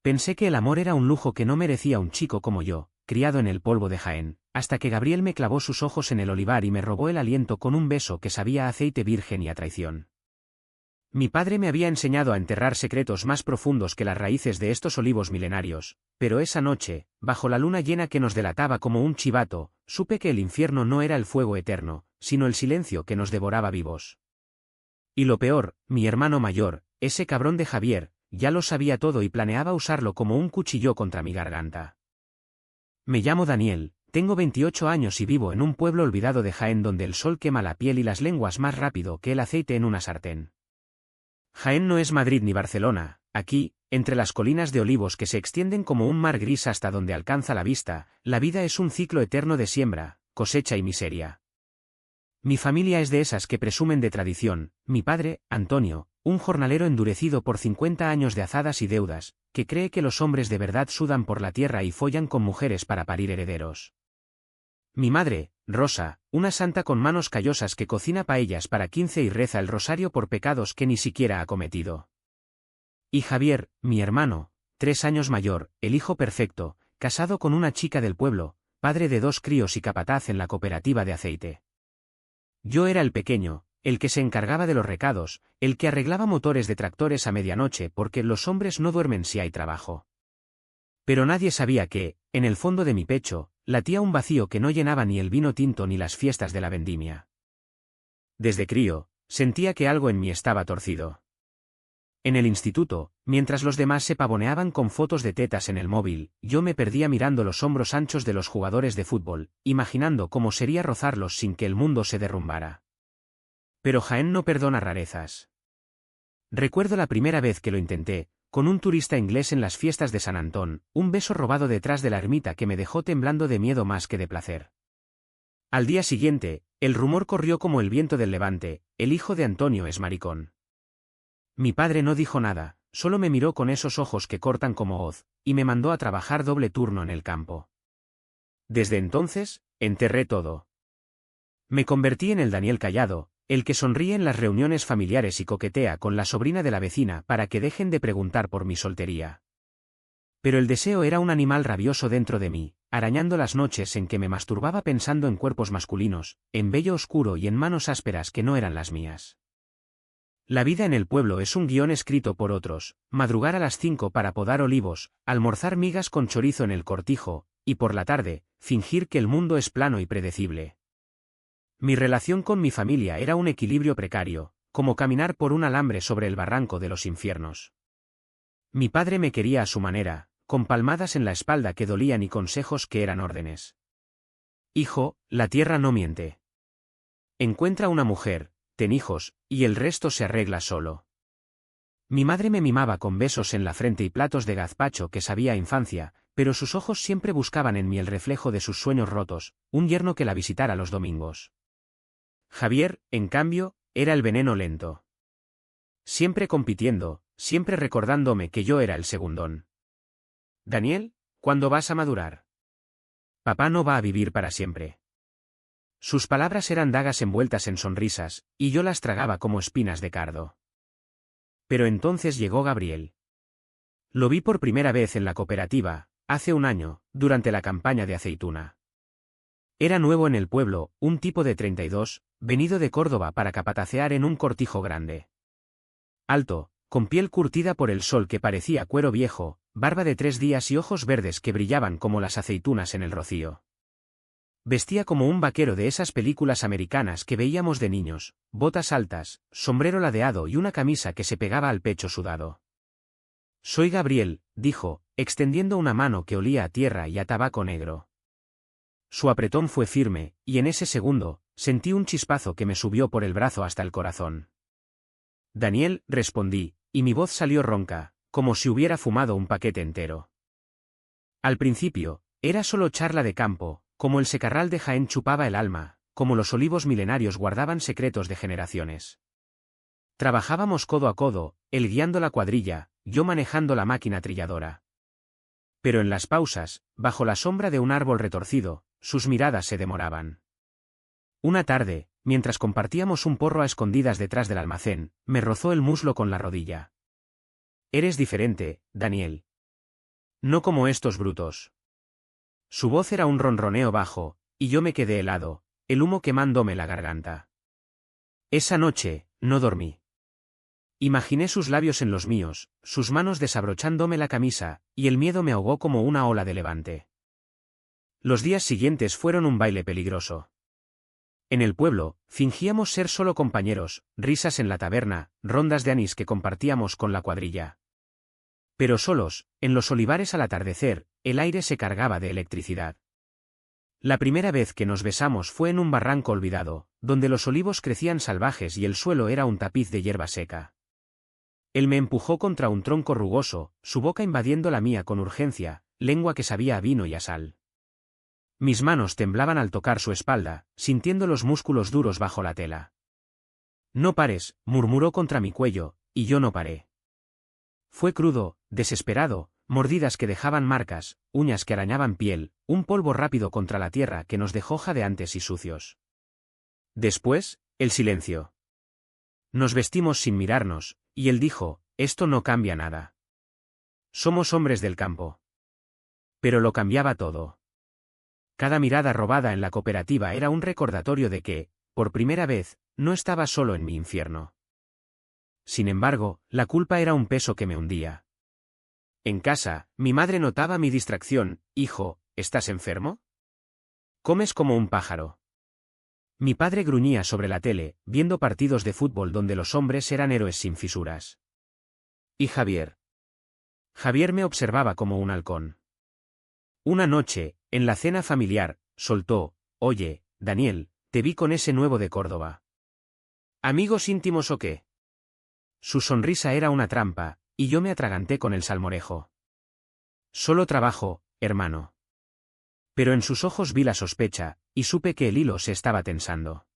Pensé que el amor era un lujo que no merecía un chico como yo, criado en el polvo de Jaén, hasta que Gabriel me clavó sus ojos en el olivar y me robó el aliento con un beso que sabía a aceite virgen y a traición. Mi padre me había enseñado a enterrar secretos más profundos que las raíces de estos olivos milenarios, pero esa noche, bajo la luna llena que nos delataba como un chivato, supe que el infierno no era el fuego eterno, sino el silencio que nos devoraba vivos. Y lo peor, mi hermano mayor, ese cabrón de Javier, ya lo sabía todo y planeaba usarlo como un cuchillo contra mi garganta. Me llamo Daniel, tengo 28 años y vivo en un pueblo olvidado de Jaén donde el sol quema la piel y las lenguas más rápido que el aceite en una sartén. Jaén no es Madrid ni Barcelona, aquí, entre las colinas de olivos que se extienden como un mar gris hasta donde alcanza la vista, la vida es un ciclo eterno de siembra, cosecha y miseria. Mi familia es de esas que presumen de tradición, mi padre, Antonio, un jornalero endurecido por 50 años de azadas y deudas, que cree que los hombres de verdad sudan por la tierra y follan con mujeres para parir herederos. Mi madre, Rosa, una santa con manos callosas que cocina paellas para 15 y reza el rosario por pecados que ni siquiera ha cometido. Y Javier, mi hermano, 3 años mayor, el hijo perfecto, casado con una chica del pueblo, padre de 2 críos y capataz en la cooperativa de aceite. Yo era el pequeño, el que se encargaba de los recados, el que arreglaba motores de tractores a medianoche porque los hombres no duermen si hay trabajo. Pero nadie sabía que, en el fondo de mi pecho, latía un vacío que no llenaba ni el vino tinto ni las fiestas de la vendimia. Desde crío, sentía que algo en mí estaba torcido. En el instituto, mientras los demás se pavoneaban con fotos de tetas en el móvil, yo me perdía mirando los hombros anchos de los jugadores de fútbol, imaginando cómo sería rozarlos sin que el mundo se derrumbara. Pero Jaén no perdona rarezas. Recuerdo la primera vez que lo intenté, con un turista inglés en las fiestas de San Antón, un beso robado detrás de la ermita que me dejó temblando de miedo más que de placer. Al día siguiente, el rumor corrió como el viento del levante, el hijo de Antonio es maricón. Mi padre no dijo nada, solo me miró con esos ojos que cortan como hoz, y me mandó a trabajar doble turno en el campo. Desde entonces, enterré todo. Me convertí en el Daniel callado, el que sonríe en las reuniones familiares y coquetea con la sobrina de la vecina para que dejen de preguntar por mi soltería. Pero el deseo era un animal rabioso dentro de mí, arañando las noches en que me masturbaba pensando en cuerpos masculinos, en vello oscuro y en manos ásperas que no eran las mías. La vida en el pueblo es un guión escrito por otros, madrugar a las 5 para podar olivos, almorzar migas con chorizo en el cortijo, y por la tarde, fingir que el mundo es plano y predecible. Mi relación con mi familia era un equilibrio precario, como caminar por un alambre sobre el barranco de los infiernos. Mi padre me quería a su manera, con palmadas en la espalda que dolían y consejos que eran órdenes. Hijo, la tierra no miente. Encuentra una mujer, ten hijos, y el resto se arregla solo. Mi madre me mimaba con besos en la frente y platos de gazpacho que sabía a infancia, pero sus ojos siempre buscaban en mí el reflejo de sus sueños rotos, un yerno que la visitara los domingos. Javier, en cambio, era el veneno lento. Siempre compitiendo, siempre recordándome que yo era el segundón. Daniel, ¿cuándo vas a madurar? Papá no va a vivir para siempre. Sus palabras eran dagas envueltas en sonrisas, y yo las tragaba como espinas de cardo. Pero entonces llegó Gabriel. Lo vi por primera vez en la cooperativa, hace un año, durante la campaña de aceituna. Era nuevo en el pueblo, un tipo de 32, venido de Córdoba para capatacear en un cortijo grande. Alto, con piel curtida por el sol que parecía cuero viejo, barba de 3 días y ojos verdes que brillaban como las aceitunas en el rocío. Vestía como un vaquero de esas películas americanas que veíamos de niños, botas altas, sombrero ladeado y una camisa que se pegaba al pecho sudado. Soy Gabriel, dijo, extendiendo una mano que olía a tierra y a tabaco negro. Su apretón fue firme, y en ese segundo, sentí un chispazo que me subió por el brazo hasta el corazón. Daniel, respondí, y mi voz salió ronca, como si hubiera fumado un paquete entero. Al principio, era solo charla de campo, como el secarral de Jaén chupaba el alma, como los olivos milenarios guardaban secretos de generaciones. Trabajábamos codo a codo, él guiando la cuadrilla, yo manejando la máquina trilladora. Pero en las pausas, bajo la sombra de un árbol retorcido, sus miradas se demoraban. Una tarde, mientras compartíamos un porro a escondidas detrás del almacén, me rozó el muslo con la rodilla. Eres diferente, Daniel. No como estos brutos. Su voz era un ronroneo bajo, y yo me quedé helado, el humo quemándome la garganta. Esa noche, no dormí. Imaginé sus labios en los míos, sus manos desabrochándome la camisa, y el miedo me ahogó como una ola de levante. Los días siguientes fueron un baile peligroso. En el pueblo, fingíamos ser solo compañeros, risas en la taberna, rondas de anís que compartíamos con la cuadrilla. Pero solos, en los olivares al atardecer, el aire se cargaba de electricidad. La primera vez que nos besamos fue en un barranco olvidado, donde los olivos crecían salvajes y el suelo era un tapiz de hierba seca. Él me empujó contra un tronco rugoso, su boca invadiendo la mía con urgencia, lengua que sabía a vino y a sal. Mis manos temblaban al tocar su espalda, sintiendo los músculos duros bajo la tela. No pares, murmuró contra mi cuello, y yo no paré. Fue crudo, desesperado, mordidas que dejaban marcas, uñas que arañaban piel, un polvo rápido contra la tierra que nos dejó jadeantes y sucios. Después, el silencio. Nos vestimos sin mirarnos, y él dijo, esto no cambia nada. Somos hombres del campo. Pero lo cambiaba todo. Cada mirada robada en la cooperativa era un recordatorio de que, por primera vez, no estaba solo en mi infierno. Sin embargo, la culpa era un peso que me hundía. En casa, mi madre notaba mi distracción. Hijo, ¿estás enfermo? Comes como un pájaro. Mi padre gruñía sobre la tele, viendo partidos de fútbol donde los hombres eran héroes sin fisuras. ¿Y Javier? Javier me observaba como un halcón. Una noche, en la cena familiar, soltó, oye, Daniel, te vi con ese nuevo de Córdoba. ¿Amigos íntimos o qué? Su sonrisa era una trampa, y yo me atraganté con el salmorejo. Solo trabajo, hermano. Pero en sus ojos vi la sospecha, y supe que el hilo se estaba tensando.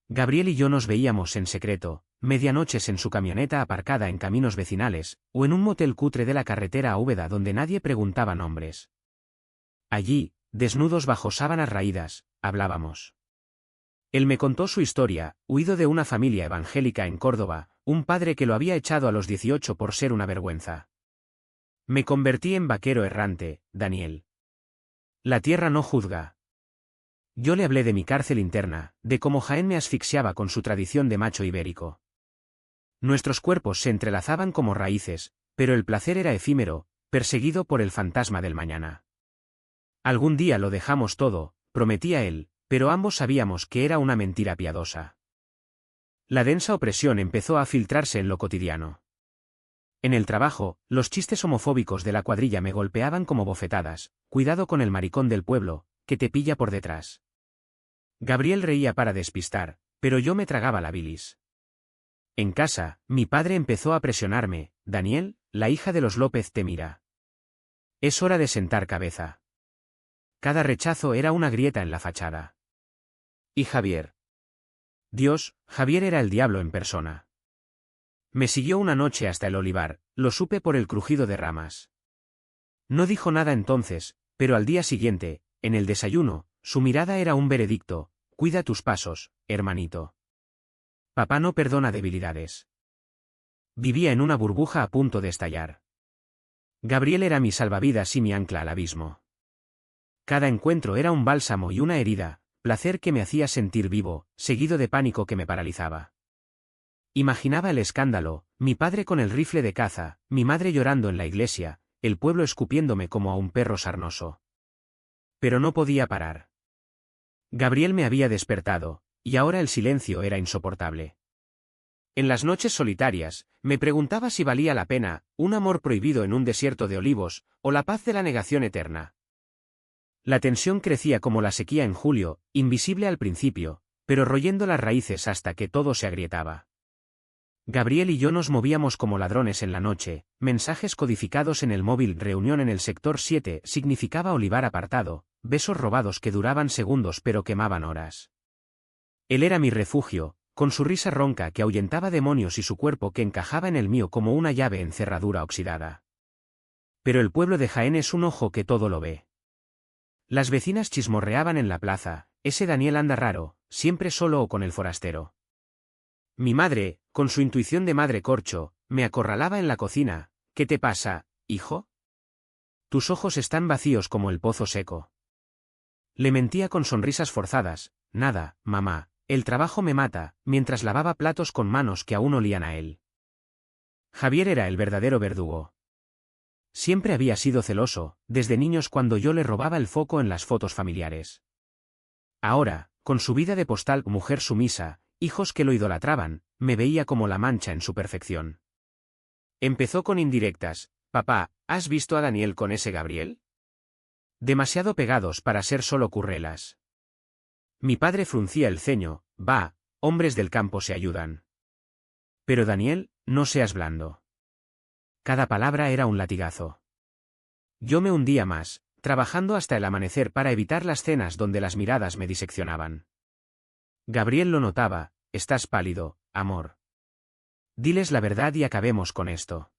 Gabriel y yo nos veíamos en secreto, medianoches en su camioneta aparcada en caminos vecinales, o en un motel cutre de la carretera a Úbeda donde nadie preguntaba nombres. Allí, desnudos bajo sábanas raídas, hablábamos. Él me contó su historia, huido de una familia evangélica en Córdoba, un padre que lo había echado a los 18 por ser una vergüenza. Me convertí en vaquero errante, Daniel. La tierra no juzga. Yo le hablé de mi cárcel interna, de cómo Jaén me asfixiaba con su tradición de macho ibérico. Nuestros cuerpos se entrelazaban como raíces, pero el placer era efímero, perseguido por el fantasma del mañana. Algún día lo dejamos todo, prometía él, pero ambos sabíamos que era una mentira piadosa. La densa opresión empezó a filtrarse en lo cotidiano. En el trabajo, los chistes homofóbicos de la cuadrilla me golpeaban como bofetadas. Cuidado con el maricón del pueblo, que te pilla por detrás. Gabriel reía para despistar, pero yo me tragaba la bilis. En casa, mi padre empezó a presionarme. Daniel, la hija de los López te mira. Es hora de sentar cabeza. Cada rechazo era una grieta en la fachada. ¿Y Javier? Dios, Javier era el diablo en persona. Me siguió una noche hasta el olivar, lo supe por el crujido de ramas. No dijo nada entonces, pero al día siguiente, en el desayuno, su mirada era un veredicto: cuida tus pasos, hermanito. Papá no perdona debilidades. Vivía en una burbuja a punto de estallar. Gabriel era mi salvavidas y mi ancla al abismo. Cada encuentro era un bálsamo y una herida, placer que me hacía sentir vivo, seguido de pánico que me paralizaba. Imaginaba el escándalo, mi padre con el rifle de caza, mi madre llorando en la iglesia, el pueblo escupiéndome como a un perro sarnoso. Pero no podía parar. Gabriel me había despertado, y ahora el silencio era insoportable. En las noches solitarias, me preguntaba si valía la pena, un amor prohibido en un desierto de olivos, o la paz de la negación eterna. La tensión crecía como la sequía en julio, invisible al principio, pero royendo las raíces hasta que todo se agrietaba. Gabriel y yo nos movíamos como ladrones en la noche, mensajes codificados en el móvil. Reunión en el sector 7 significaba olivar apartado, besos robados que duraban segundos pero quemaban horas. Él era mi refugio, con su risa ronca que ahuyentaba demonios y su cuerpo que encajaba en el mío como una llave en cerradura oxidada. Pero el pueblo de Jaén es un ojo que todo lo ve. Las vecinas chismorreaban en la plaza: ese Daniel anda raro, siempre solo o con el forastero. Mi madre, con su intuición de madre corcho, me acorralaba en la cocina: ¿qué te pasa, hijo? Tus ojos están vacíos como el pozo seco. Le mentía con sonrisas forzadas. Nada, mamá, el trabajo me mata, mientras lavaba platos con manos que aún olían a él. Javier era el verdadero verdugo. Siempre había sido celoso, desde niños cuando yo le robaba el foco en las fotos familiares. Ahora, con su vida de postal, mujer sumisa, hijos que lo idolatraban, me veía como la mancha en su perfección. Empezó con indirectas. Papá, ¿has visto a Daniel con ese Gabriel? Demasiado pegados para ser solo currelas. Mi padre fruncía el ceño. Va, hombres del campo se ayudan. Pero Daniel, no seas blando. Cada palabra era un latigazo. Yo me hundía más, trabajando hasta el amanecer para evitar las cenas donde las miradas me diseccionaban. Gabriel lo notaba. Estás pálido, amor. Diles la verdad y acabemos con esto.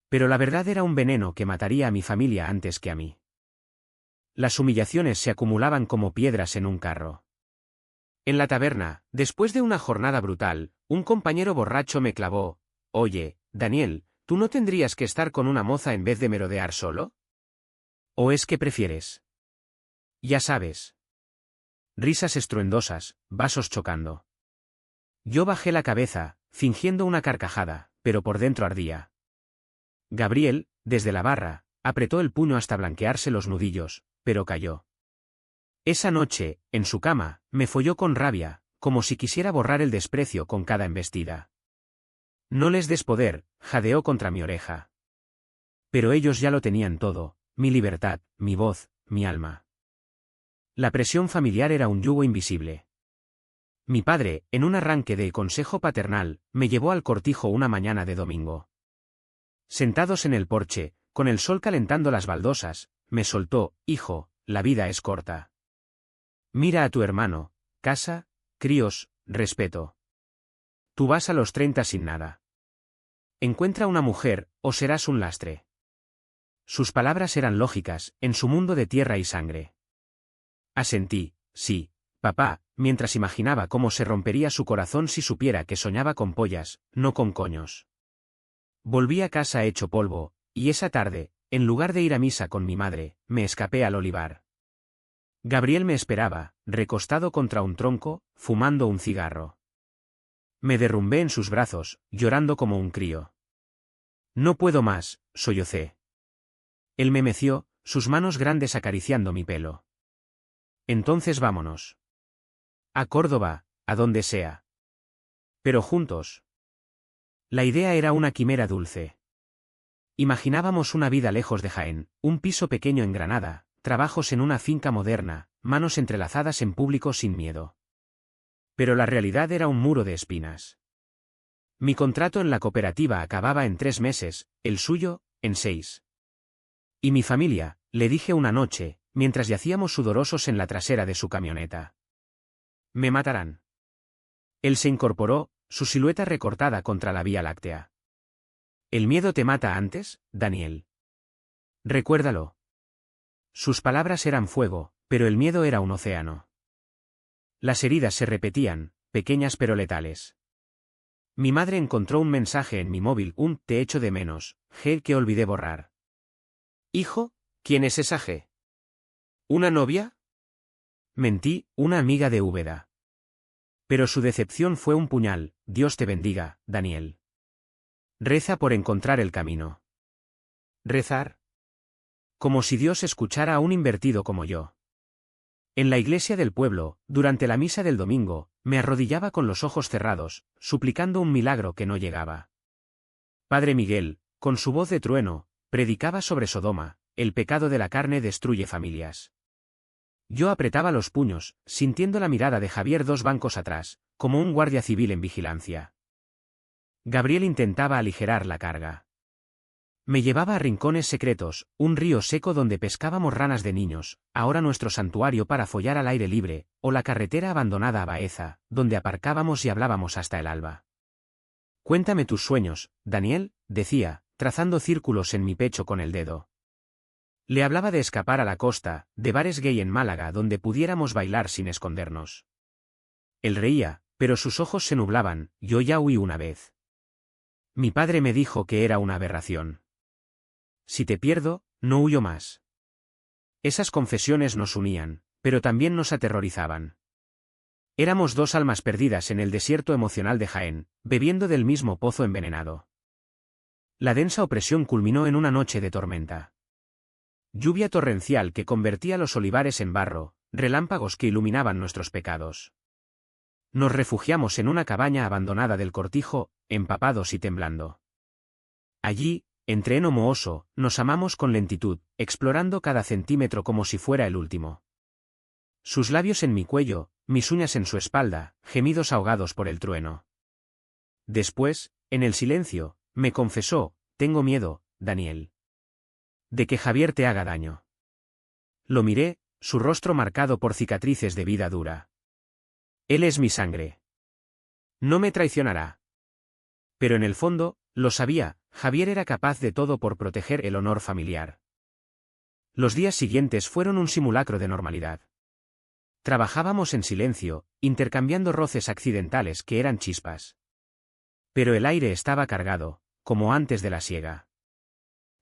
Pero la verdad era un veneno que mataría a mi familia antes que a mí. Las humillaciones se acumulaban como piedras en un carro. En la taberna, después de una jornada brutal, un compañero borracho me clavó. Oye, Daniel, ¿tú no tendrías que estar con una moza en vez de merodear solo? ¿O es que prefieres? Ya sabes. Risas estruendosas, vasos chocando. Yo bajé la cabeza, fingiendo una carcajada, pero por dentro ardía. Gabriel, desde la barra, apretó el puño hasta blanquearse los nudillos, pero cayó. Esa noche, en su cama, me folló con rabia, como si quisiera borrar el desprecio con cada embestida. No les des poder, jadeó contra mi oreja. Pero ellos ya lo tenían todo, mi libertad, mi voz, mi alma. La presión familiar era un yugo invisible. Mi padre, en un arranque de consejo paternal, me llevó al cortijo una mañana de domingo. Sentados en el porche, con el sol calentando las baldosas, me soltó, hijo, la vida es corta. Mira a tu hermano, casa, críos, respeto. Tú vas a los 30 sin nada. Encuentra una mujer, o serás un lastre. Sus palabras eran lógicas, en su mundo de tierra y sangre. Asentí, sí, papá, mientras imaginaba cómo se rompería su corazón si supiera que soñaba con pollas, no con coños. Volví a casa hecho polvo, y esa tarde, en lugar de ir a misa con mi madre, me escapé al olivar. Gabriel me esperaba, recostado contra un tronco, fumando un cigarro. Me derrumbé en sus brazos, llorando como un crío. No puedo más, sollocé. Él me meció, sus manos grandes acariciando mi pelo. Entonces vámonos. A Córdoba, a donde sea. Pero juntos. La idea era una quimera dulce. Imaginábamos una vida lejos de Jaén, un piso pequeño en Granada, trabajos en una finca moderna, manos entrelazadas en público sin miedo. Pero la realidad era un muro de espinas. Mi contrato en la cooperativa acababa en 3 meses, el suyo, en 6. Y mi familia, le dije una noche, mientras yacíamos sudorosos en la trasera de su camioneta. Me matarán. Él se incorporó, su silueta recortada contra la Vía Láctea. ¿El miedo te mata antes, Daniel? Recuérdalo. Sus palabras eran fuego, pero el miedo era un océano. Las heridas se repetían, pequeñas pero letales. Mi madre encontró un mensaje en mi móvil, un te echo de menos, G que olvidé borrar. Hijo, ¿quién es esa G? ¿Una novia? Mentí, una amiga de Úbeda. Pero su decepción fue un puñal. Dios te bendiga, Daniel. Reza por encontrar el camino. ¿Rezar? Como si Dios escuchara a un invertido como yo. En la iglesia del pueblo, durante la misa del domingo, me arrodillaba con los ojos cerrados, suplicando un milagro que no llegaba. Padre Miguel, con su voz de trueno, predicaba sobre Sodoma, el pecado de la carne destruye familias. Yo apretaba los puños, sintiendo la mirada de Javier 2 bancos atrás, como un guardia civil en vigilancia. Gabriel intentaba aligerar la carga. Me llevaba a rincones secretos, un río seco donde pescábamos ranas de niños, ahora nuestro santuario para follar al aire libre, o la carretera abandonada a Baeza, donde aparcábamos y hablábamos hasta el alba. Cuéntame tus sueños, Daniel, decía, trazando círculos en mi pecho con el dedo. Le hablaba de escapar a la costa, de bares gay en Málaga donde pudiéramos bailar sin escondernos. Él reía, pero sus ojos se nublaban. Yo ya huí una vez. Mi padre me dijo que era una aberración. Si te pierdo, no huyó más. Esas confesiones nos unían, pero también nos aterrorizaban. Éramos dos almas perdidas en el desierto emocional de Jaén, bebiendo del mismo pozo envenenado. La densa opresión culminó en una noche de tormenta. Lluvia torrencial que convertía los olivares en barro, relámpagos que iluminaban nuestros pecados. Nos refugiamos en una cabaña abandonada del cortijo, empapados y temblando. Allí, entre heno mohoso, nos amamos con lentitud, explorando cada centímetro como si fuera el último. Sus labios en mi cuello, mis uñas en su espalda, gemidos ahogados por el trueno. Después, en el silencio, me confesó: tengo miedo, Daniel. De que Javier te haga daño. Lo miré, su rostro marcado por cicatrices de vida dura. Él es mi sangre. No me traicionará. Pero en el fondo, lo sabía, Javier era capaz de todo por proteger el honor familiar. Los días siguientes fueron un simulacro de normalidad. Trabajábamos en silencio, intercambiando roces accidentales que eran chispas. Pero el aire estaba cargado, como antes de la siega.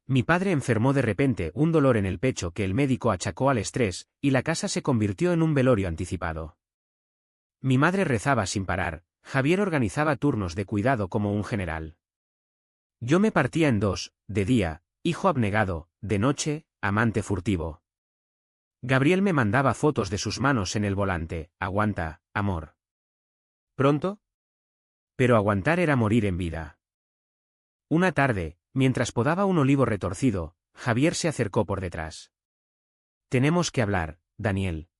Mi padre enfermó de repente, un dolor en el pecho que el médico achacó al estrés, y la casa se convirtió en un velorio anticipado. Mi madre rezaba sin parar, Javier organizaba turnos de cuidado como un general. Yo me partía en dos: de día, hijo abnegado; de noche, amante furtivo. Gabriel me mandaba fotos de sus manos en el volante: aguanta, amor. ¿Pronto? Pero aguantar era morir en vida. Una tarde, mientras podaba un olivo retorcido, Javier se acercó por detrás. Tenemos que hablar, Daniel.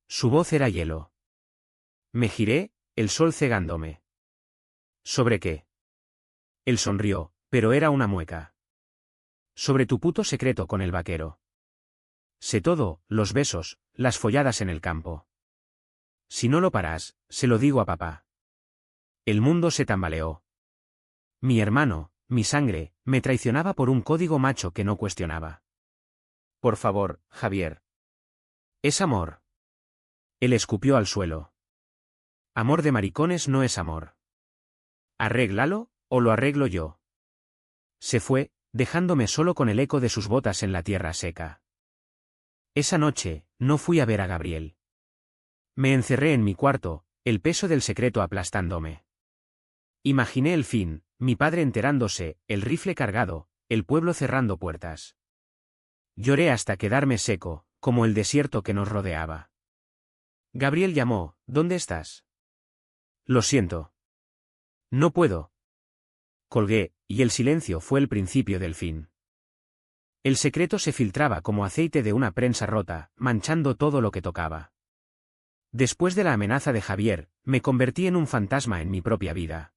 Su voz era hielo. Me giré, el sol cegándome. ¿Sobre qué? Él sonrió, pero era una mueca. Sobre tu puto secreto con el vaquero. Sé todo: los besos, las folladas en el campo. Si no lo paras, se lo digo a papá. El mundo se tambaleó. Mi hermano, mi sangre, me traicionaba por un código macho que no cuestionaba. Por favor, Javier. Es amor. Él escupió al suelo. Amor de maricones no es amor. Arréglalo, o lo arreglo yo. Se fue, dejándome solo con el eco de sus botas en la tierra seca. Esa noche, no fui a ver a Gabriel. Me encerré en mi cuarto, el peso del secreto aplastándome. Imaginé el fin: mi padre enterándose, el rifle cargado, el pueblo cerrando puertas. Lloré hasta quedarme seco, como el desierto que nos rodeaba. Gabriel llamó: ¿dónde estás? Lo siento. No puedo. Colgué, y el silencio fue el principio del fin. El secreto se filtraba como aceite de una prensa rota, manchando todo lo que tocaba. Después de la amenaza de Javier, me convertí en un fantasma en mi propia vida.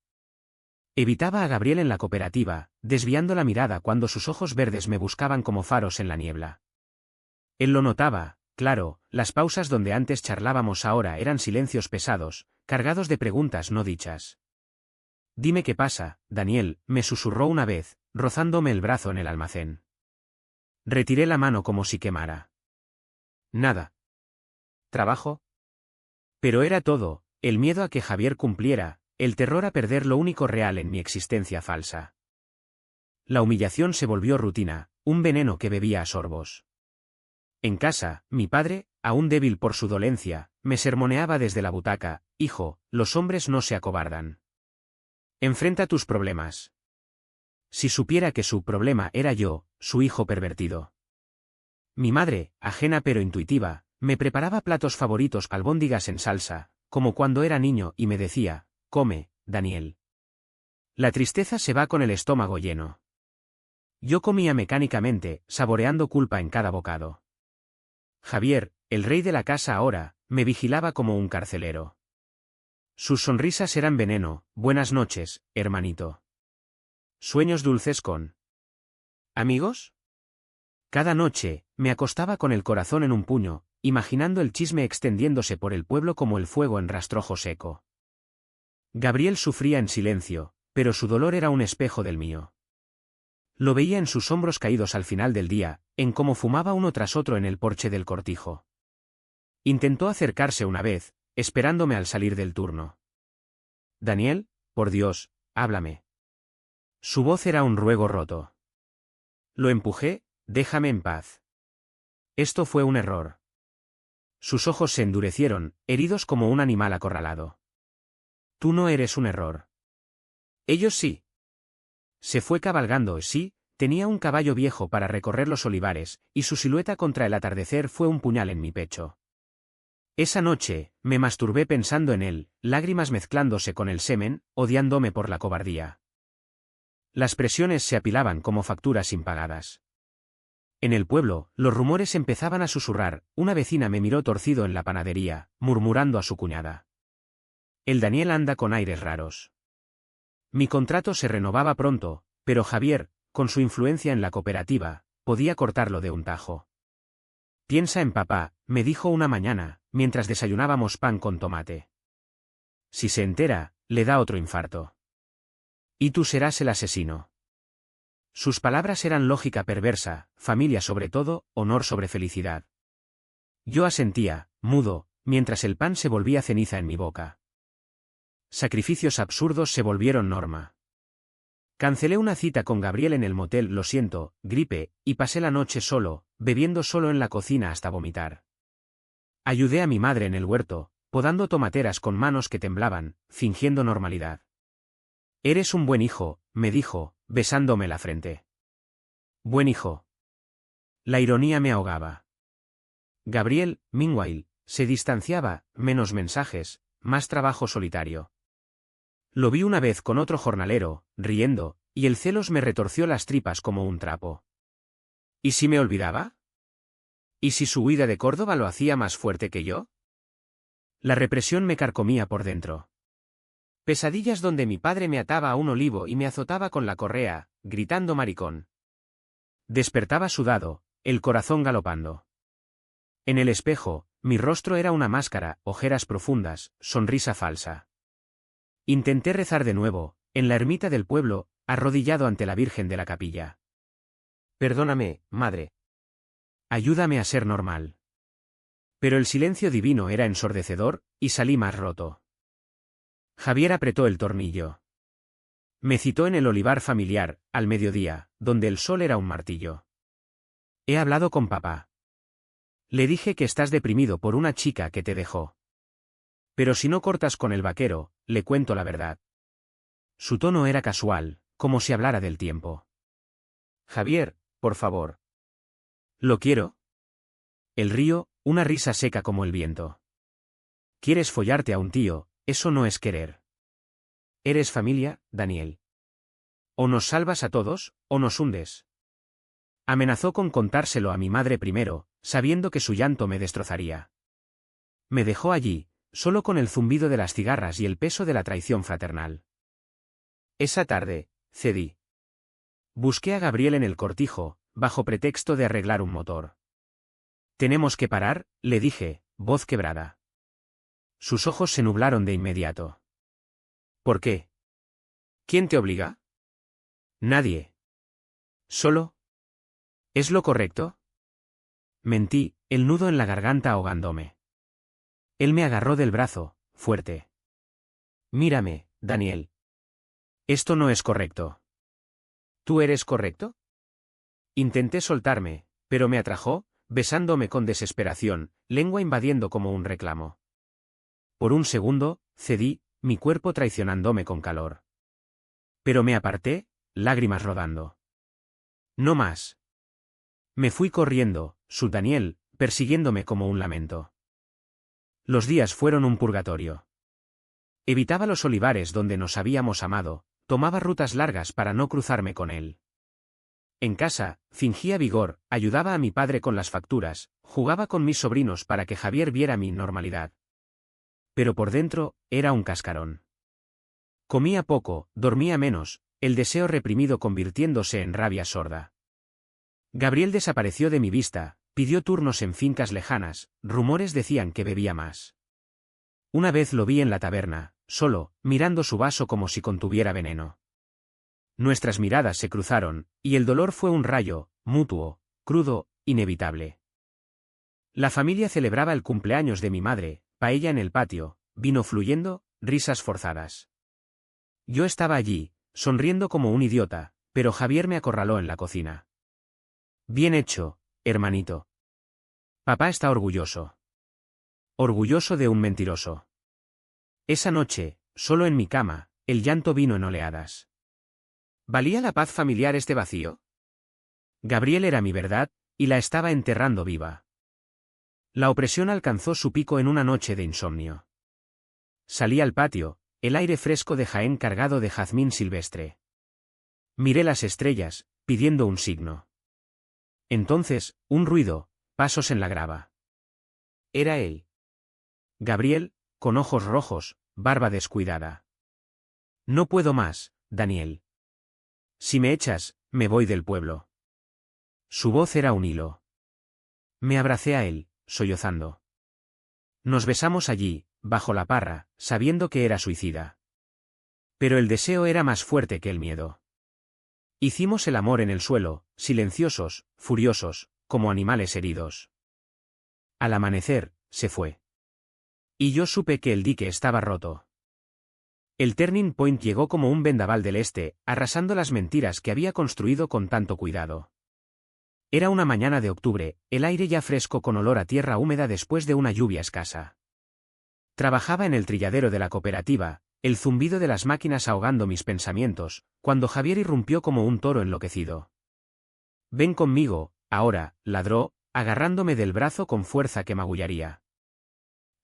Evitaba a Gabriel en la cooperativa, desviando la mirada cuando sus ojos verdes me buscaban como faros en la niebla. Él lo notaba, claro: las pausas donde antes charlábamos ahora eran silencios pesados, cargados de preguntas no dichas. Dime qué pasa, Daniel, me susurró una vez, rozándome el brazo en el almacén. Retiré la mano como si quemara. Nada. ¿Trabajo? Pero era todo: el miedo a que Javier cumpliera, el terror a perder lo único real en mi existencia falsa. La humillación se volvió rutina, un veneno que bebía a sorbos. En casa, mi padre, aún débil por su dolencia, me sermoneaba desde la butaca: hijo, los hombres no se acobardan. Enfrenta tus problemas. Si supiera que su problema era yo, su hijo pervertido. Mi madre, ajena pero intuitiva, me preparaba platos favoritos: albóndigas en salsa, como cuando era niño, y me decía: come, Daniel. La tristeza se va con el estómago lleno. Yo comía mecánicamente, saboreando culpa en cada bocado. Javier, el rey de la casa ahora, me vigilaba como un carcelero. Sus sonrisas eran veneno: buenas noches, hermanito. Sueños dulces con ¿amigos? Cada noche, me acostaba con el corazón en un puño, imaginando el chisme extendiéndose por el pueblo como el fuego en rastrojo seco. Gabriel sufría en silencio, pero su dolor era un espejo del mío. Lo veía en sus hombros caídos al final del día, en cómo fumaba uno tras otro en el porche del cortijo. Intentó acercarse una vez, esperándome al salir del turno. Daniel, por Dios, háblame. Su voz era un ruego roto. Lo empujé, déjame en paz. Esto fue un error. Sus ojos se endurecieron, heridos como un animal acorralado. Tú no eres un error. Ellos sí. Se fue cabalgando, sí, tenía un caballo viejo para recorrer los olivares, y su silueta contra el atardecer fue un puñal en mi pecho. Esa noche, me masturbé pensando en él, lágrimas mezclándose con el semen, odiándome por la cobardía. Las presiones se apilaban como facturas impagadas. En el pueblo, los rumores empezaban a susurrar, una vecina me miró torcido en la panadería, murmurando a su cuñada. El Daniel anda con aires raros. Mi contrato se renovaba pronto, pero Javier, con su influencia en la cooperativa, podía cortarlo de un tajo. Piensa en papá, me dijo una mañana, mientras desayunábamos pan con tomate. Si se entera, le da otro infarto. Y tú serás el asesino. Sus palabras eran lógica perversa, familia sobre todo, honor sobre felicidad. Yo asentía, mudo, mientras el pan se volvía ceniza en mi boca. Sacrificios absurdos se volvieron norma. Cancelé una cita con Gabriel en el motel Lo siento, gripe, y pasé la noche solo, bebiendo solo en la cocina hasta vomitar. Ayudé a mi madre en el huerto, podando tomateras con manos que temblaban, fingiendo normalidad. Eres un buen hijo, me dijo, besándome la frente. Buen hijo. La ironía me ahogaba. Gabriel, meanwhile, se distanciaba, menos mensajes, más trabajo solitario. Lo vi una vez con otro jornalero, riendo, y el celos me retorció las tripas como un trapo. ¿Y si me olvidaba? ¿Y si su huida de Córdoba lo hacía más fuerte que yo? La represión me carcomía por dentro. Pesadillas donde mi padre me ataba a un olivo y me azotaba con la correa, gritando maricón. Despertaba sudado, el corazón galopando. En el espejo, mi rostro era una máscara, ojeras profundas, sonrisa falsa. Intenté rezar de nuevo, en la ermita del pueblo, arrodillado ante la Virgen de la Capilla. Perdóname, madre. Ayúdame a ser normal. Pero el silencio divino era ensordecedor, y salí más roto. Javier apretó el tornillo. Me citó en el olivar familiar, al mediodía, donde el sol era un martillo. He hablado con papá. Le dije que estás deprimido por una chica que te dejó. Pero si no cortas con el vaquero, le cuento la verdad. Su tono era casual, como si hablara del tiempo. Javier, por favor. ¿Lo quiero? El río, una risa seca como el viento. ¿Quieres follarte a un tío? Eso no es querer. Eres familia, Daniel. O nos salvas a todos, o nos hundes. Amenazó con contárselo a mi madre primero, sabiendo que su llanto me destrozaría. Me dejó allí, solo con el zumbido de las cigarras y el peso de la traición fraternal. Esa tarde, cedí. Busqué a Gabriel en el cortijo, bajo pretexto de arreglar un motor. Tenemos que parar, le dije, voz quebrada. Sus ojos se nublaron de inmediato. ¿Por qué? ¿Quién te obliga? Nadie. ¿Solo? ¿Es lo correcto? Mentí, el nudo en la garganta ahogándome. Él me agarró del brazo, fuerte. Mírame, Daniel. Esto no es correcto. ¿Tú eres correcto? Intenté soltarme, pero me atrajo, besándome con desesperación, lengua invadiendo como un reclamo. Por un segundo, cedí, mi cuerpo traicionándome con calor. Pero me aparté, lágrimas rodando. No más. Me fui corriendo, su Daniel, persiguiéndome como un lamento. Los días fueron un purgatorio. Evitaba los olivares donde nos habíamos amado, tomaba rutas largas para no cruzarme con él. En casa, fingía vigor, ayudaba a mi padre con las facturas, jugaba con mis sobrinos para que Javier viera mi normalidad. Pero por dentro, era un cascarón. Comía poco, dormía menos, el deseo reprimido convirtiéndose en rabia sorda. Gabriel desapareció de mi vista, pidió turnos en fincas lejanas, rumores decían que bebía más. Una vez lo vi en la taberna, solo, mirando su vaso como si contuviera veneno. Nuestras miradas se cruzaron, y el dolor fue un rayo, mutuo, crudo, inevitable. La familia celebraba el cumpleaños de mi madre, paella en el patio, vino fluyendo, risas forzadas. Yo estaba allí, sonriendo como un idiota, pero Javier me acorraló en la cocina. Bien hecho, hermanito. Papá está orgulloso. Orgulloso de un mentiroso. Esa noche, solo en mi cama, el llanto vino en oleadas. ¿Valía la paz familiar este vacío? Gabriel era mi verdad, y la estaba enterrando viva. La opresión alcanzó su pico en una noche de insomnio. Salí al patio, el aire fresco de Jaén cargado de jazmín silvestre. Miré las estrellas, pidiendo un signo. Entonces, un ruido, pasos en la grava. Era él. Gabriel, con ojos rojos, barba descuidada. No puedo más, Daniel. Si me echas, me voy del pueblo. Su voz era un hilo. Me abracé a él, sollozando. Nos besamos allí, bajo la parra, sabiendo que era suicida. Pero el deseo era más fuerte que el miedo. Hicimos el amor en el suelo, silenciosos, furiosos, como animales heridos. Al amanecer, se fue. Y yo supe que el dique estaba roto. El turning point llegó como un vendaval del este, arrasando las mentiras que había construido con tanto cuidado. Era una mañana de octubre, el aire ya fresco con olor a tierra húmeda después de una lluvia escasa. Trabajaba en el trilladero de la cooperativa, el zumbido de las máquinas ahogando mis pensamientos, cuando Javier irrumpió como un toro enloquecido. «Ven conmigo, ahora», ladró, agarrándome del brazo con fuerza que magullaría.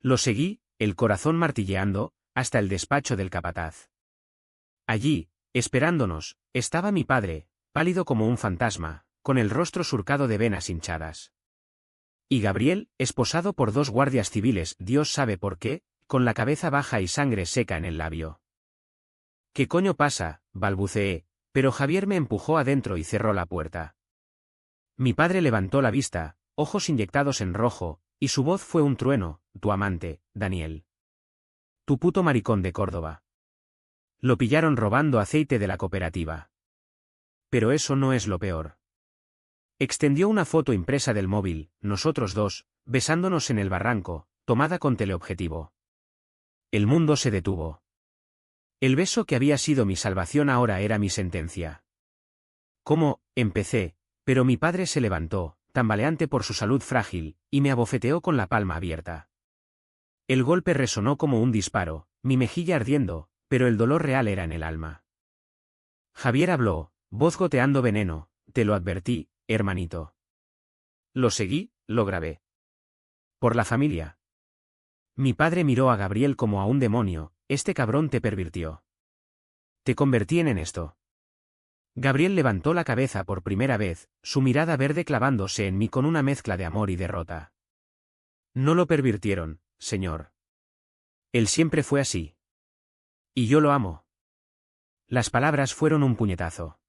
Lo seguí, el corazón martilleando, hasta el despacho del capataz. Allí, esperándonos, estaba mi padre, pálido como un fantasma, con el rostro surcado de venas hinchadas. Y Gabriel, esposado por 2 guardias civiles, Dios sabe por qué, con la cabeza baja y sangre seca en el labio. «¿Qué coño pasa?», balbuceé, pero Javier me empujó adentro y cerró la puerta. Mi padre levantó la vista, ojos inyectados en rojo, y su voz fue un trueno: «Tu amante, Daniel. Tu puto maricón de Córdoba. Lo pillaron robando aceite de la cooperativa». Pero eso no es lo peor. Extendió una foto impresa del móvil, nosotros dos, besándonos en el barranco, tomada con teleobjetivo. El mundo se detuvo. El beso que había sido mi salvación ahora era mi sentencia. «¿Cómo?», empecé, pero mi padre se levantó, tambaleante por su salud frágil, y me abofeteó con la palma abierta. El golpe resonó como un disparo, mi mejilla ardiendo, pero el dolor real era en el alma. Javier habló, voz goteando veneno: «Te lo advertí, hermanito». Lo seguí, lo grabé. Por la familia. Mi padre miró a Gabriel como a un demonio: «Este cabrón te pervirtió. Te convertí en esto». Gabriel levantó la cabeza por primera vez, su mirada verde clavándose en mí con una mezcla de amor y derrota. «No lo pervirtieron, señor. Él siempre fue así. Y yo lo amo». Las palabras fueron un puñetazo.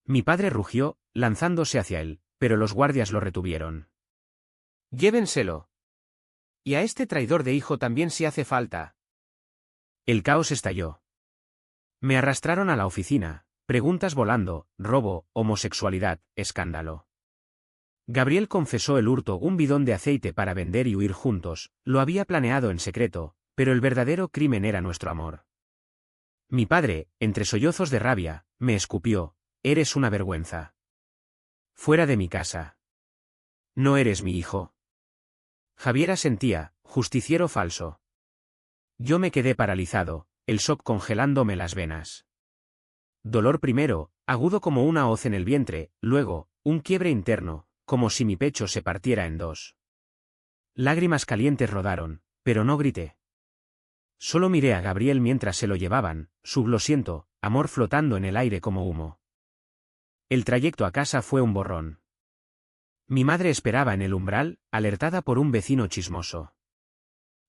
Mi padre rugió, lanzándose hacia él, pero los guardias lo retuvieron. «Llévenselo. Y a este traidor de hijo también si hace falta». El caos estalló. Me arrastraron a la oficina, preguntas volando, robo, homosexualidad, escándalo. Gabriel confesó el hurto: un bidón de aceite para vender y huir juntos, lo había planeado en secreto, pero el verdadero crimen era nuestro amor. Mi padre, entre sollozos de rabia, me escupió: «Eres una vergüenza. Fuera de mi casa. No eres mi hijo». Javier asentía, justiciero falso. Yo me quedé paralizado, el shock congelándome las venas. Dolor primero, agudo como una hoz en el vientre, luego, un quiebre interno, como si mi pecho se partiera en dos. Lágrimas calientes rodaron, pero no grité. Solo miré a Gabriel mientras se lo llevaban, su glosiento amor flotando en el aire como humo. El trayecto a casa fue un borrón. Mi madre esperaba en el umbral, alertada por un vecino chismoso.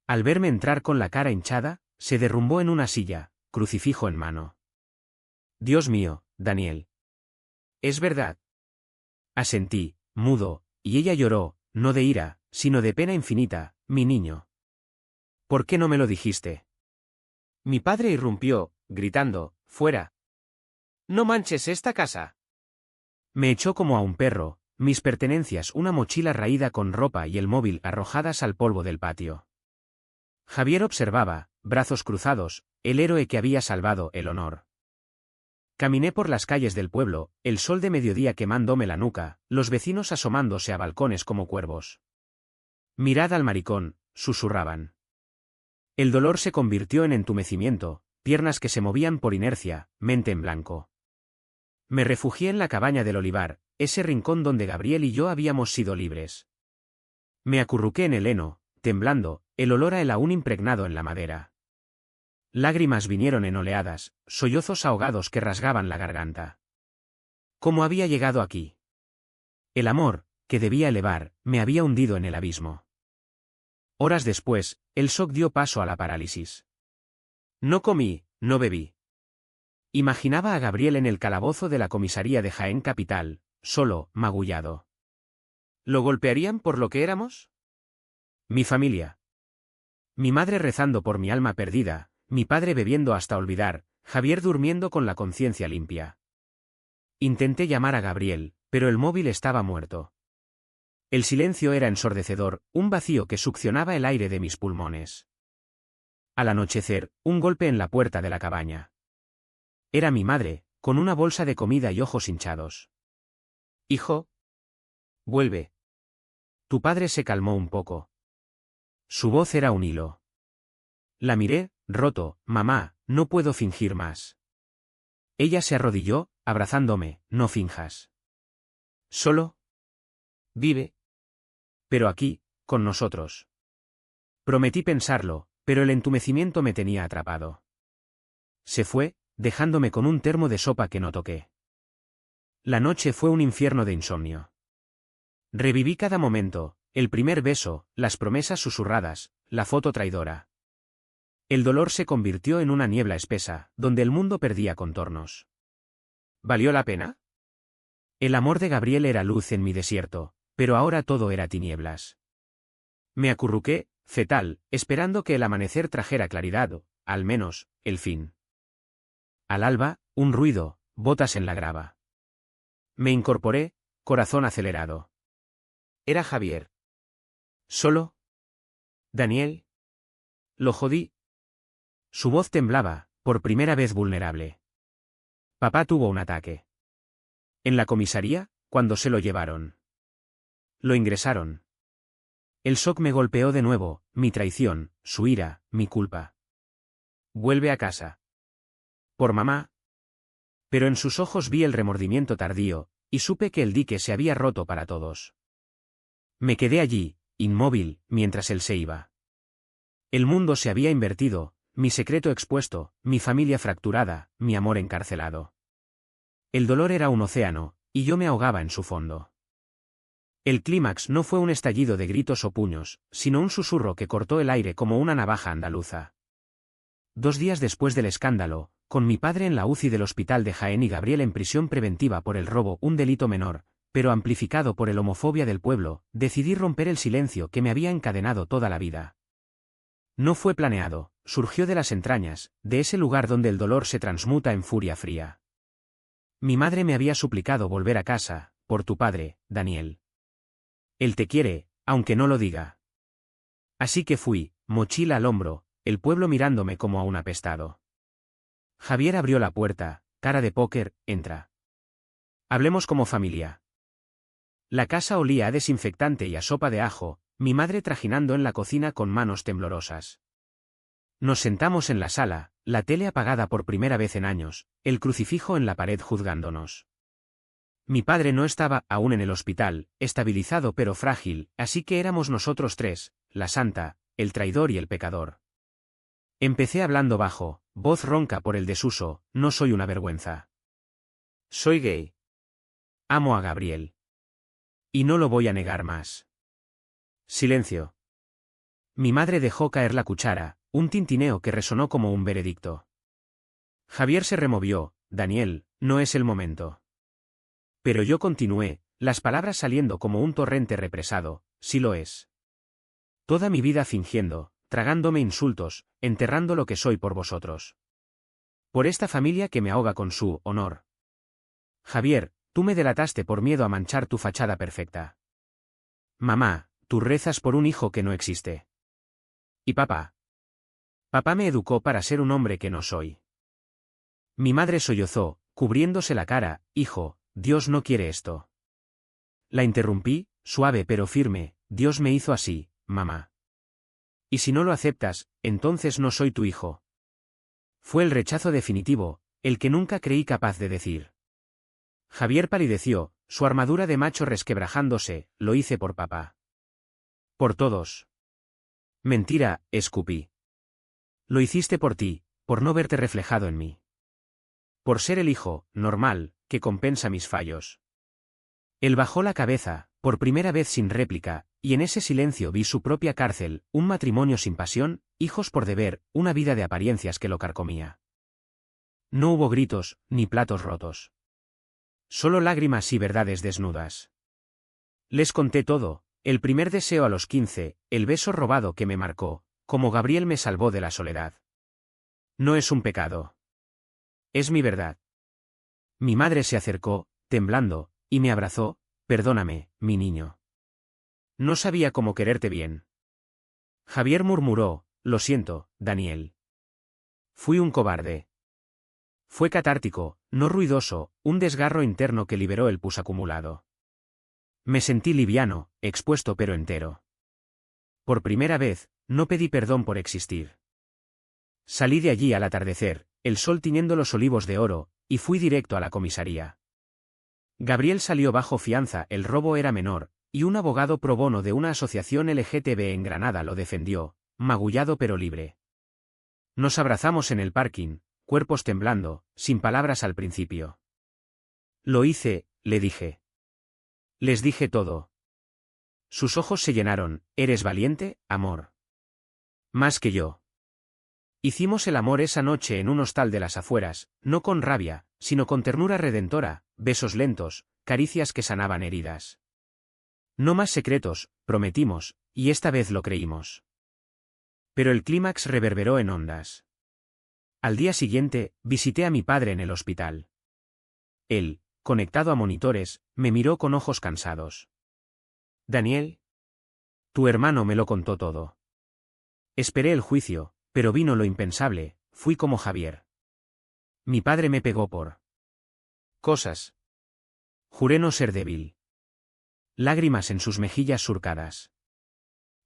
Al verme entrar con la cara hinchada, se derrumbó en una silla, crucifijo en mano. «Dios mío, Daniel. ¿Es verdad?». Asentí, mudo, y ella lloró, no de ira, sino de pena infinita: «Mi niño. ¿Por qué no me lo dijiste?». Mi padre irrumpió, gritando: «¡Fuera! No manches esta casa». Me echó como a un perro, mis pertenencias, una mochila raída con ropa y el móvil arrojadas al polvo del patio. Javier observaba, brazos cruzados, el héroe que había salvado el honor. Caminé por las calles del pueblo, el sol de mediodía quemándome la nuca, los vecinos asomándose a balcones como cuervos. «Mirad al maricón», susurraban. El dolor se convirtió en entumecimiento, piernas que se movían por inercia, mente en blanco. Me refugié en la cabaña del olivar, ese rincón donde Gabriel y yo habíamos sido libres. Me acurruqué en el heno, temblando, el olor a él aún impregnado en la madera. Lágrimas vinieron en oleadas, sollozos ahogados que rasgaban la garganta. ¿Cómo había llegado aquí? El amor, que debía elevar, me había hundido en el abismo. Horas después, el shock dio paso a la parálisis. No comí, no bebí. Imaginaba a Gabriel en el calabozo de la comisaría de Jaén Capital, solo, magullado. ¿Lo golpearían por lo que éramos? Mi familia. Mi madre rezando por mi alma perdida, mi padre bebiendo hasta olvidar, Javier durmiendo con la conciencia limpia. Intenté llamar a Gabriel, pero el móvil estaba muerto. El silencio era ensordecedor, un vacío que succionaba el aire de mis pulmones. Al anochecer, un golpe en la puerta de la cabaña. Era mi madre, con una bolsa de comida y ojos hinchados. «Hijo. Vuelve». Tu padre se calmó un poco. Su voz era un hilo. La miré, roto. «Mamá, no puedo fingir más». Ella se arrodilló, abrazándome. «No finjas. Solo vive. Pero aquí, con nosotros». Prometí pensarlo, pero el entumecimiento me tenía atrapado. Se fue, dejándome con un termo de sopa que no toqué. La noche fue un infierno de insomnio. Reviví cada momento, el primer beso, las promesas susurradas, la foto traidora. El dolor se convirtió en una niebla espesa, donde el mundo perdía contornos. ¿Valió la pena? El amor de Gabriel era luz en mi desierto, pero ahora todo era tinieblas. Me acurruqué, fetal, esperando que el amanecer trajera claridad o, al menos, el fin. Al alba, un ruido, botas en la grava. Me incorporé, corazón acelerado. Era Javier. ¿Solo? ¿Daniel? Lo jodí. Su voz temblaba, por primera vez vulnerable. Papá tuvo un ataque. En la comisaría, cuando se lo llevaron. Lo ingresaron. El shock me golpeó de nuevo, mi traición, su ira, mi culpa. Vuelve a casa. Por mamá. Pero en sus ojos vi el remordimiento tardío, y supe que el dique se había roto para todos. Me quedé allí, inmóvil, mientras él se iba. El mundo se había invertido, mi secreto expuesto, mi familia fracturada, mi amor encarcelado. El dolor era un océano, y yo me ahogaba en su fondo. El clímax no fue un estallido de gritos o puños, sino un susurro que cortó el aire como una navaja andaluza. 2 días después del escándalo, con mi padre en la UCI del hospital de Jaén y Gabriel en prisión preventiva por el robo, un delito menor, pero amplificado por el homofobia del pueblo, decidí romper el silencio que me había encadenado toda la vida. No fue planeado, surgió de las entrañas, de ese lugar donde el dolor se transmuta en furia fría. Mi madre me había suplicado volver a casa, por tu padre, Daniel. Él te quiere, aunque no lo diga. Así que fui, mochila al hombro, el pueblo mirándome como a un apestado. Javier abrió la puerta, cara de póker, entra. Hablemos como familia. La casa olía a desinfectante y a sopa de ajo, mi madre trajinando en la cocina con manos temblorosas. Nos sentamos en la sala, la tele apagada por primera vez en años, el crucifijo en la pared juzgándonos. Mi padre no estaba aún en el hospital, estabilizado pero frágil, así que éramos nosotros tres, la santa, el traidor y el pecador. Empecé hablando bajo, voz ronca por el desuso, no soy una vergüenza. Soy gay. Amo a Gabriel. Y no lo voy a negar más. Silencio. Mi madre dejó caer la cuchara, un tintineo que resonó como un veredicto. Javier se removió. Daniel, no es el momento. Pero yo continué, las palabras saliendo como un torrente represado. Sí lo es. Toda mi vida fingiendo, tragándome insultos, enterrando lo que soy por vosotros. Por esta familia que me ahoga con su honor. Javier, tú me delataste por miedo a manchar tu fachada perfecta. Mamá, tú rezas por un hijo que no existe. ¿Y papá? Papá me educó para ser un hombre que no soy. Mi madre sollozó, cubriéndose la cara, hijo, Dios no quiere esto. La interrumpí, suave pero firme, Dios me hizo así, mamá. Y si no lo aceptas, entonces no soy tu hijo. Fue el rechazo definitivo, el que nunca creí capaz de decir. Javier palideció, su armadura de macho resquebrajándose, lo hice por papá. Por todos. Mentira, escupí. Lo hiciste por ti, por no verte reflejado en mí. Por ser el hijo, normal, que compensa mis fallos. Él bajó la cabeza, por primera vez sin réplica, y en ese silencio vi su propia cárcel, un matrimonio sin pasión, hijos por deber, una vida de apariencias que lo carcomía. No hubo gritos, ni platos rotos. Solo lágrimas y verdades desnudas. Les conté todo, el primer deseo a los 15, el beso robado que me marcó, como Gabriel me salvó de la soledad. No es un pecado. Es mi verdad. Mi madre se acercó, temblando, y me abrazó, perdóname, mi niño. No sabía cómo quererte bien. Javier murmuró, lo siento, Daniel. Fui un cobarde. Fue catártico, no ruidoso, un desgarro interno que liberó el pus acumulado. Me sentí liviano, expuesto pero entero. Por primera vez, no pedí perdón por existir. Salí de allí al atardecer, el sol tiñendo los olivos de oro, y fui directo a la comisaría. Gabriel salió bajo fianza, el robo era menor, y un abogado pro bono de una asociación LGTB en Granada lo defendió, magullado pero libre. Nos abrazamos en el parking, cuerpos temblando, sin palabras al principio. Lo hice, le dije. Les dije todo. Sus ojos se llenaron, ¿eres valiente, amor? Más que yo. Hicimos el amor esa noche en un hostal de las afueras, no con rabia, sino con ternura redentora, besos lentos, caricias que sanaban heridas. No más secretos, prometimos, y esta vez lo creímos. Pero el clímax reverberó en ondas. Al día siguiente, visité a mi padre en el hospital. Él, conectado a monitores, me miró con ojos cansados. Daniel. Tu hermano me lo contó todo. Esperé el juicio, pero vino lo impensable, fui como Javier. Mi padre me pegó por cosas. Juré no ser débil. Lágrimas en sus mejillas surcadas.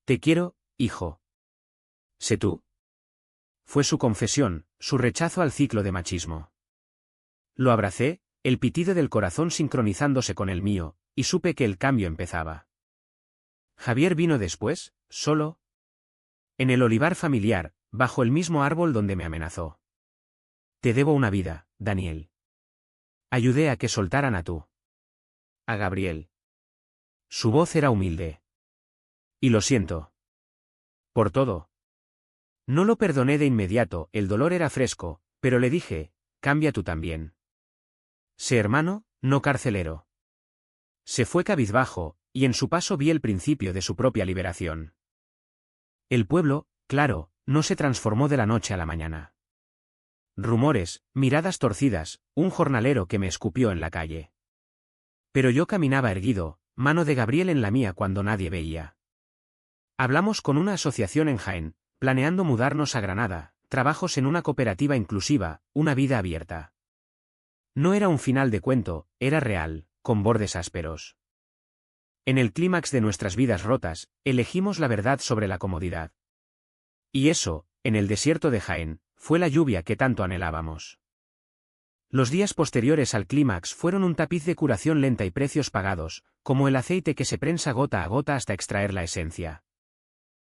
Te quiero, hijo. Sé tú. Fue su confesión, su rechazo al ciclo de machismo. Lo abracé, el pitido del corazón sincronizándose con el mío, y supe que el cambio empezaba. Javier vino después, solo. En el olivar familiar, bajo el mismo árbol donde me amenazó. Te debo una vida, Daniel. Ayudé a que soltaran a Gabriel. Su voz era humilde. Y lo siento. Por todo. No lo perdoné de inmediato, el dolor era fresco, pero le dije, cambia tú también. Sé hermano, no carcelero. Se fue cabizbajo, y en su paso vi el principio de su propia liberación. El pueblo, claro, no se transformó de la noche a la mañana. Rumores, miradas torcidas, un jornalero que me escupió en la calle. Pero yo caminaba erguido, mano de Gabriel en la mía cuando nadie veía. Hablamos con una asociación en Jaén, planeando mudarnos a Granada, trabajos en una cooperativa inclusiva, una vida abierta. No era un final de cuento, era real, con bordes ásperos. En el clímax de nuestras vidas rotas, elegimos la verdad sobre la comodidad. Y eso, en el desierto de Jaén, fue la lluvia que tanto anhelábamos. Los días posteriores al clímax fueron un tapiz de curación lenta y precios pagados, como el aceite que se prensa gota a gota hasta extraer la esencia.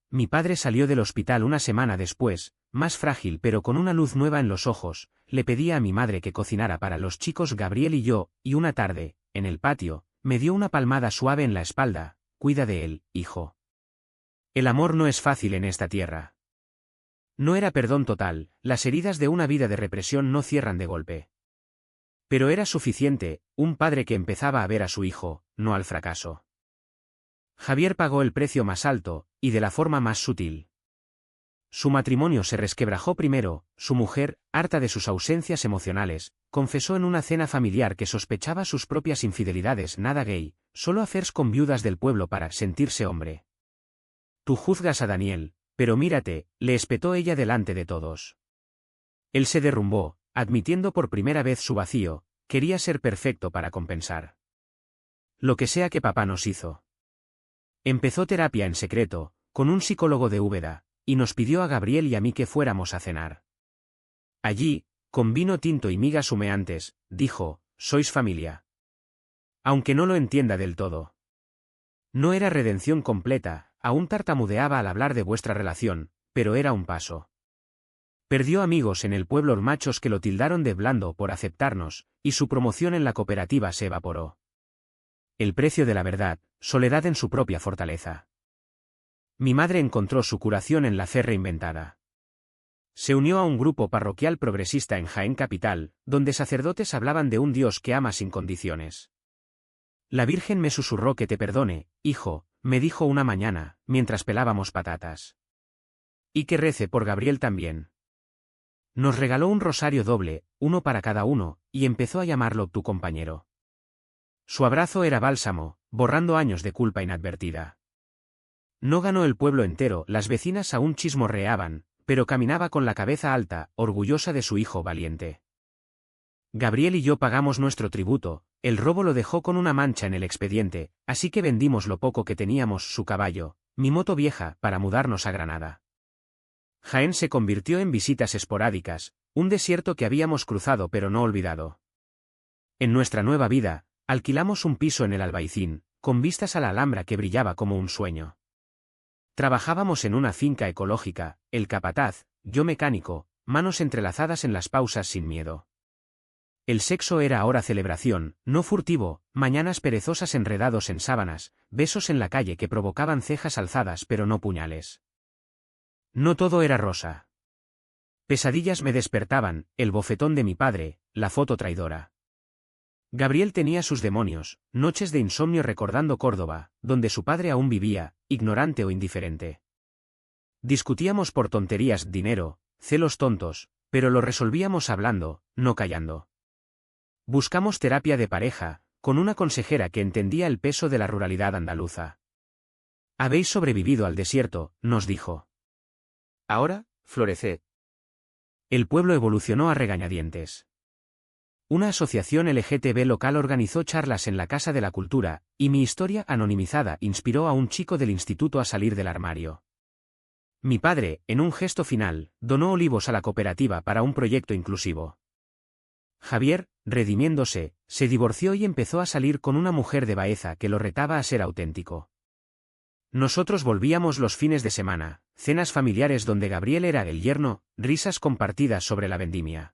Mi padre salió del hospital una semana después, más frágil pero con una luz nueva en los ojos, le pedía a mi madre que cocinara para los chicos Gabriel y yo, y una tarde, en el patio, me dio una palmada suave en la espalda, cuida de él, hijo. El amor no es fácil en esta tierra. No era perdón total, las heridas de una vida de represión no cierran de golpe. Pero era suficiente, un padre que empezaba a ver a su hijo, no al fracaso. Javier pagó el precio más alto, y de la forma más sutil. Su matrimonio se resquebrajó primero, su mujer, harta de sus ausencias emocionales, confesó en una cena familiar que sospechaba sus propias infidelidades, nada gay, solo affairs con viudas del pueblo para sentirse hombre. Tú juzgas a Daniel, pero mírate, le espetó ella delante de todos. Él se derrumbó, admitiendo por primera vez su vacío, quería ser perfecto para compensar. Lo que sea que papá nos hizo. Empezó terapia en secreto, con un psicólogo de Úbeda, y nos pidió a Gabriel y a mí que fuéramos a cenar. Allí, con vino tinto y migas humeantes, dijo, sois familia. Aunque no lo entienda del todo. No era redención completa, aún tartamudeaba al hablar de vuestra relación, pero era un paso. Perdió amigos en el pueblo machos que lo tildaron de blando por aceptarnos, y su promoción en la cooperativa se evaporó. El precio de la verdad, soledad en su propia fortaleza. Mi madre encontró su curación en la fe reinventada. Se unió a un grupo parroquial progresista en Jaén capital, donde sacerdotes hablaban de un Dios que ama sin condiciones. La Virgen me susurró que te perdone, hijo, me dijo una mañana, mientras pelábamos patatas. Y que rece por Gabriel también. Nos regaló un rosario doble, uno para cada uno, y empezó a llamarlo tu compañero. Su abrazo era bálsamo, borrando años de culpa inadvertida. No ganó el pueblo entero, las vecinas aún chismorreaban, pero caminaba con la cabeza alta, orgullosa de su hijo valiente. Gabriel y yo pagamos nuestro tributo, el robo lo dejó con una mancha en el expediente, así que vendimos lo poco que teníamos, su caballo, mi moto vieja, para mudarnos a Granada. Jaén se convirtió en visitas esporádicas, un desierto que habíamos cruzado pero no olvidado. En nuestra nueva vida, alquilamos un piso en el Albaicín, con vistas a la Alhambra que brillaba como un sueño. Trabajábamos en una finca ecológica, el capataz, yo mecánico, manos entrelazadas en las pausas sin miedo. El sexo era ahora celebración, no furtivo, mañanas perezosas enredados en sábanas, besos en la calle que provocaban cejas alzadas pero no puñales. No todo era rosa. Pesadillas me despertaban, el bofetón de mi padre, la foto traidora. Gabriel tenía sus demonios, noches de insomnio recordando Córdoba, donde su padre aún vivía, ignorante o indiferente. Discutíamos por tonterías, dinero, celos tontos, pero lo resolvíamos hablando, no callando. Buscamos terapia de pareja, con una consejera que entendía el peso de la ruralidad andaluza. Habéis sobrevivido al desierto, nos dijo. Ahora, floreced. El pueblo evolucionó a regañadientes. Una asociación LGTB local organizó charlas en la Casa de la Cultura, y mi historia anonimizada inspiró a un chico del instituto a salir del armario. Mi padre, en un gesto final, donó olivos a la cooperativa para un proyecto inclusivo. Javier, redimiéndose, se divorció y empezó a salir con una mujer de Baeza que lo retaba a ser auténtico. Nosotros volvíamos los fines de semana, cenas familiares donde Gabriel era el yerno, risas compartidas sobre la vendimia.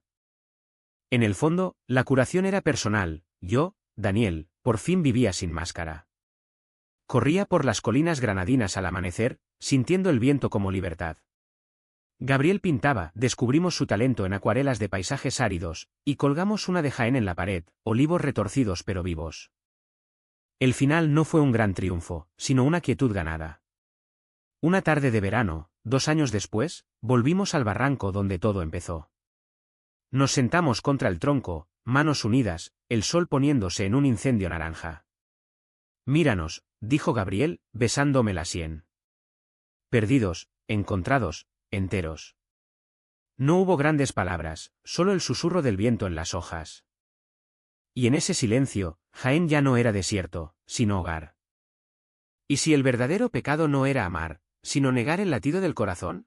En el fondo, la curación era personal, yo, Daniel, por fin vivía sin máscara. Corría por las colinas granadinas al amanecer, sintiendo el viento como libertad. Gabriel pintaba, descubrimos su talento en acuarelas de paisajes áridos, y colgamos una de Jaén en la pared, olivos retorcidos pero vivos. El final no fue un gran triunfo, sino una quietud ganada. Una tarde de verano, 2 años después, volvimos al barranco donde todo empezó. Nos sentamos contra el tronco, manos unidas, el sol poniéndose en un incendio naranja. Míranos, dijo Gabriel, besándome la sien. Perdidos, encontrados, enteros. No hubo grandes palabras, solo el susurro del viento en las hojas. Y en ese silencio, Jaén ya no era desierto, sino hogar. ¿Y si el verdadero pecado no era amar, sino negar el latido del corazón?